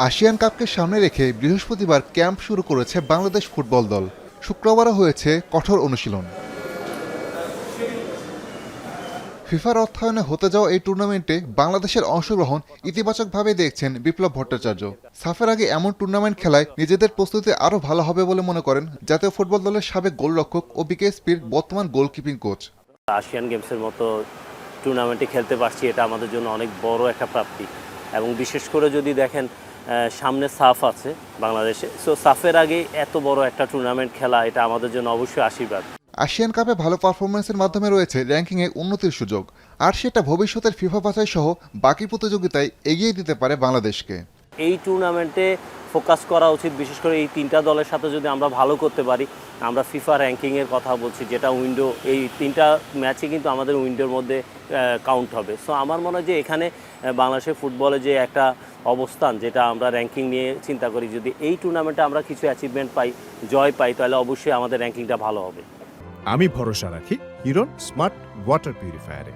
ASEAN কাপকে সামনে রেখে বৃহস্পতিবার ক্যাম্প শুরু করেছে বাংলাদেশ ফুটবল দল। শুক্রবারও হয়েছে কঠোর অনুশীলন। ফিফার অর্থায়নে হতে যাওয়া এই টুর্নামেন্টে বাংলাদেশের অংশগ্রহণ ইতিবাচকভাবে দেখছেন বিপ্লব ভট্টাচার্য। সাফের আগে এমন টুর্নামেন্ট খেলায় নিজেদের প্রস্তুতি আরও ভালো হবে বলে মনে করেন জাতীয় ফুটবল দলের সাবেক গোলরক্ষক ও বিকেএসপির বর্তমান গোলকিপিং কোচ। এশিয়ান গেমসের মতো টুর্নামেন্টে খেলতে পারছি, এটা আমাদের জন্য অনেক বড় একটা প্রাপ্তি। এবং বিশেষ করে যদি দেখেন সামনে সাফ আছে বাংলাদেশে, সো সাফের আগে এত বড় একটা টুর্নামেন্ট খেলা, এটা আমাদের জন্য অবশ্যই আশীর্বাদ। আসিয়ান কাপে ভালো পারফরমেন্সের মাধ্যমে রয়েছে র্যাঙ্কিংয়ে উন্নতির সুযোগ, আর সেটা ভবিষ্যতের ফিফা বাছাই সহ বাকি প্রতিযোগিতায় এগিয়ে দিতে পারে বাংলাদেশকে। এই টুর্নামেন্টে ফোকাস করা উচিত, বিশেষ করে এই তিনটা দলের সাথে যদি আমরা ভালো করতে পারি। আমরা ফিফা র্যাঙ্কিংয়ের কথা বলছি, যেটা উইন্ডো, এই তিনটা ম্যাচে কিন্তু আমাদের উইন্ডোর মধ্যে কাউন্ট হবে। সো আমার মনে হয় যে এখানে বাংলাদেশের ফুটবলে যে একটা অবস্থান, যেটা আমরা র্যাঙ্কিং নিয়ে চিন্তা করি, যদি এই টুর্নামেন্টে আমরা কিছু অ্যাচিভমেন্ট পাই, জয় পাই, তাহলে অবশ্যই আমাদের র্যাঙ্কিংটা ভালো হবে। আমি ভরসা রাখি হিরন স্মার্ট ওয়াটার পিউরিফায়ারে।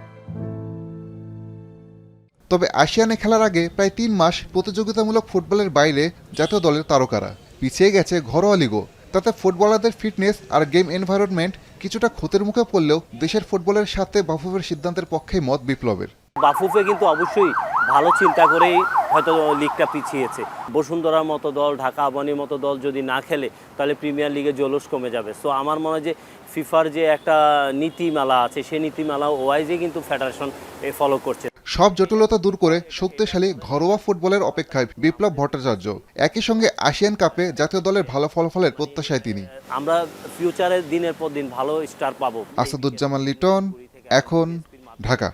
তবে আসিয়ানে খেলার আগে প্রায় ৩ মাস প্রতিযোগিতামূলক ফুটবলের বাইরে জাতীয় দলের তারকারা পিছিয়ে গেছে ঘরোয়া লিগও। তাতে ফুটবলারদের ফিটনেস আর গেম এনভায়রনমেন্ট কিছুটা ক্ষতির মুখে পড়লেও দেশের ফুটবলের সাথে বাফুফের সিদ্ধান্তের পক্ষেই মত বিপ্লবের। বাফুফে কিন্তু অবশ্যই ভালো চিন্তা করেই হয়তো লিগটা পিছিয়েছে। বসুন্ধরার মতো দল, ঢাকা আবাহনীর মতো দল যদি না খেলে, তাহলে প্রিমিয়ার লিগে জলস কমে যাবে। সো আমার মনে হয় যে ফিফার যে একটা নীতিমালা আছে, সেই নীতিমালা ওয়াইজে কিন্তু ফেডারেশন ফলো করছে। সব জটিলতা দূর করে শক্তিশালী ঘরোয়া ফুটবলের অপেক্ষায় বিপ্লব ভট্টাচার্য। একই সঙ্গে আসিয়ান কাপে জাতীয় দলের ভালো ফলাফলের প্রত্যাশায় তিনি। আমরা ফিউচারে দিনের পর দিন ভালো স্টার পাবো। আসাদুজ্জামান লিটন, এখন, ঢাকা।